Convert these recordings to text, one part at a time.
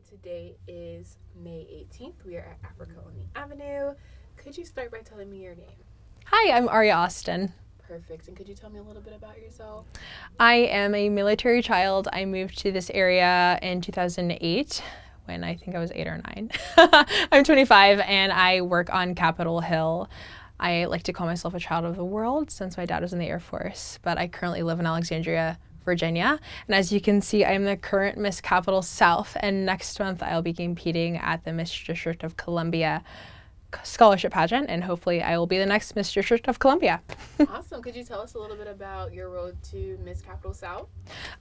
Today is May 18th. We are at Africa on the Avenue. Could you start by telling me your name? Hi, I'm Aria Austen. Perfect. And could you tell me a little bit about yourself? I am a military child. I moved to this area in 2008 when I think I was 8 or 9. I'm 25 and I work on Capitol Hill. I like to call myself a child of the world since my dad was in the Air Force, but I currently live in Alexandria, Virginia. And as you can see, I'm the current Miss Capitol South, and next month I'll be competing at the Miss District of Columbia scholarship pageant, and hopefully I will be the next Miss District of Columbia. Awesome. Could you tell us a little bit about your road to Miss Capitol South?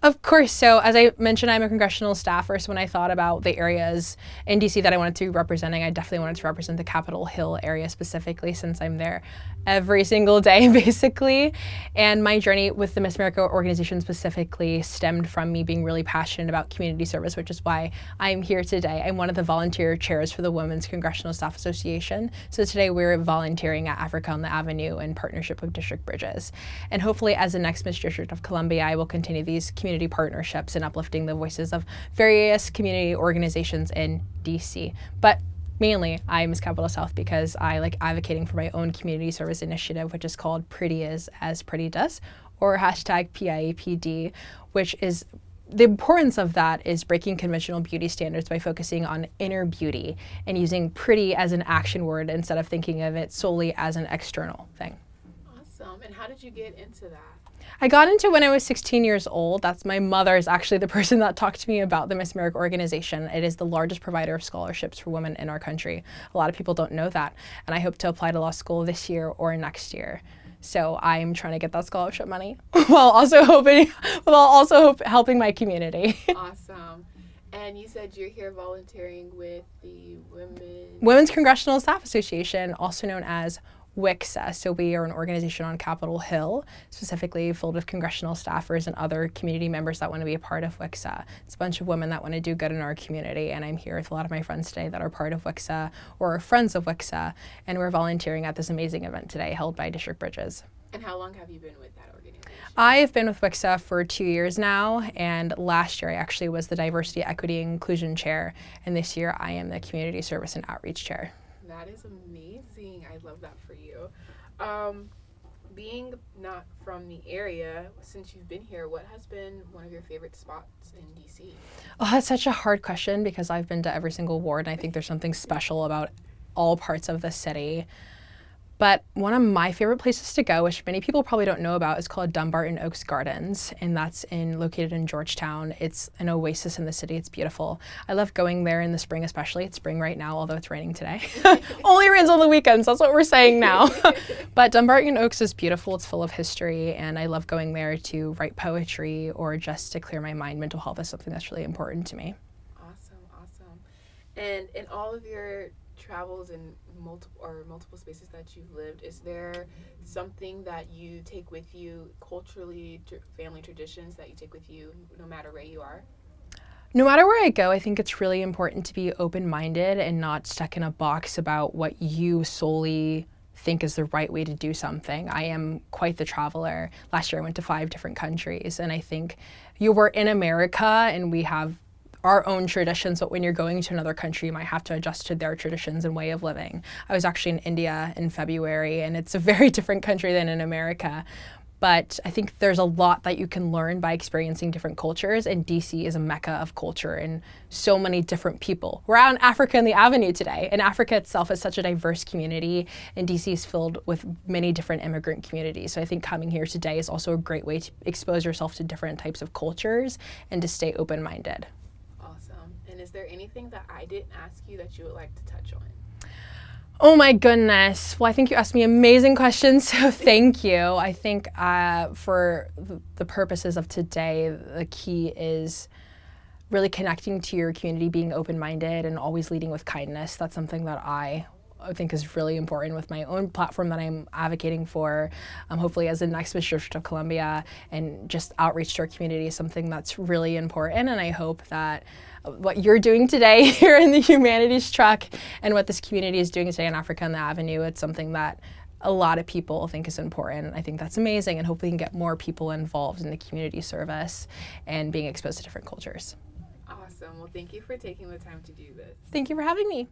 Of course. So as I mentioned, I'm a congressional staffer. So when I thought about the areas in DC that I wanted to be representing, I definitely wanted to represent the Capitol Hill area specifically, since I'm there every single day, basically. And my journey with the Miss America organization specifically stemmed from me being really passionate about community service, which is why I'm here today. I'm one of the volunteer chairs for the Women's Congressional Staff Association. So today we're volunteering at Africa on the Avenue in partnership with District Bridges. And hopefully as the next Miss District of Columbia, I will continue these community partnerships and uplifting the voices of various community organizations in DC. But mainly, I Miss Capitol South because I like advocating for my own community service initiative, which is called Pretty Is As Pretty Does, or hashtag PIAPD, which is the importance of that is breaking conventional beauty standards by focusing on inner beauty and using pretty as an action word instead of thinking of it solely as an external thing. Awesome. And how did you get into that? I got into it when I was 16 years old. That's my mother is actually the person that talked to me about the Miss America organization. It is the largest provider of scholarships for women in our country. A lot of people don't know that. And I hope to apply to law school this year or next year. So I'm trying to get that scholarship money while also helping my community. Awesome. And you said you're here volunteering with the Women's Congressional Staff Association, also known as WCSA. So we are an organization on Capitol Hill, specifically filled with congressional staffers and other community members that want to be a part of WCSA. It's a bunch of women that want to do good in our community, and I'm here with a lot of my friends today that are part of WCSA or are friends of WCSA, and we're volunteering at this amazing event today held by District Bridges. And how long have you been with that organization? I've been with WCSA for 2 years now, and last year I actually was the Diversity, Equity, and Inclusion Chair, and this year I am the Community Service and Outreach Chair. That is amazing. I love that for you. Being not from the area, since you've been here, what has been one of your favorite spots in DC? Oh, that's such a hard question because I've been to every single ward, and I think there's something special about all parts of the city. But one of my favorite places to go, which many people probably don't know about, is called Dumbarton Oaks Gardens, and that's located in Georgetown. It's an oasis in the city. It's beautiful. I love going there in the spring, especially. It's spring right now, although it's raining today. Only rains on the weekends. That's what we're saying now. But Dumbarton Oaks is beautiful. It's full of history, and I love going there to write poetry or just to clear my mind. Mental health is something that's really important to me. Awesome. And in all of your travels in multiple spaces that you've lived, is there something that you take with you culturally, family traditions that you take with you no matter where you are? No matter where I go, I think it's really important to be open-minded and not stuck in a box about what you solely think is the right way to do something. I am quite the traveler. Last year I went to 5 different countries, and I think we're in America and we have our own traditions, but when you're going to another country, you might have to adjust to their traditions and way of living. I was actually in India in February, and it's a very different country than in America. But I think there's a lot that you can learn by experiencing different cultures, and DC is a mecca of culture and so many different people. We're out in Africa on the Avenue today, and Africa itself is such a diverse community, and DC is filled with many different immigrant communities. So I think coming here today is also a great way to expose yourself to different types of cultures and to stay open-minded. And is there anything that I didn't ask you that you would like to touch on? Oh my goodness. Well, I think you asked me amazing questions, so thank you. I think for the purposes of today, the key is really connecting to your community, being open-minded, and always leading with kindness. That's something that I think is really important with my own platform that I'm advocating for, hopefully as the next Miss District of Columbia, and just outreach to our community is something that's really important. And I hope that what you're doing today here in the Humanities Truck and what this community is doing today in Africa on the Avenue, it's something that a lot of people think is important. I think that's amazing, and hopefully we can get more people involved in the community service and being exposed to different cultures. Awesome. Well, thank you for taking the time to do this. Thank you for having me.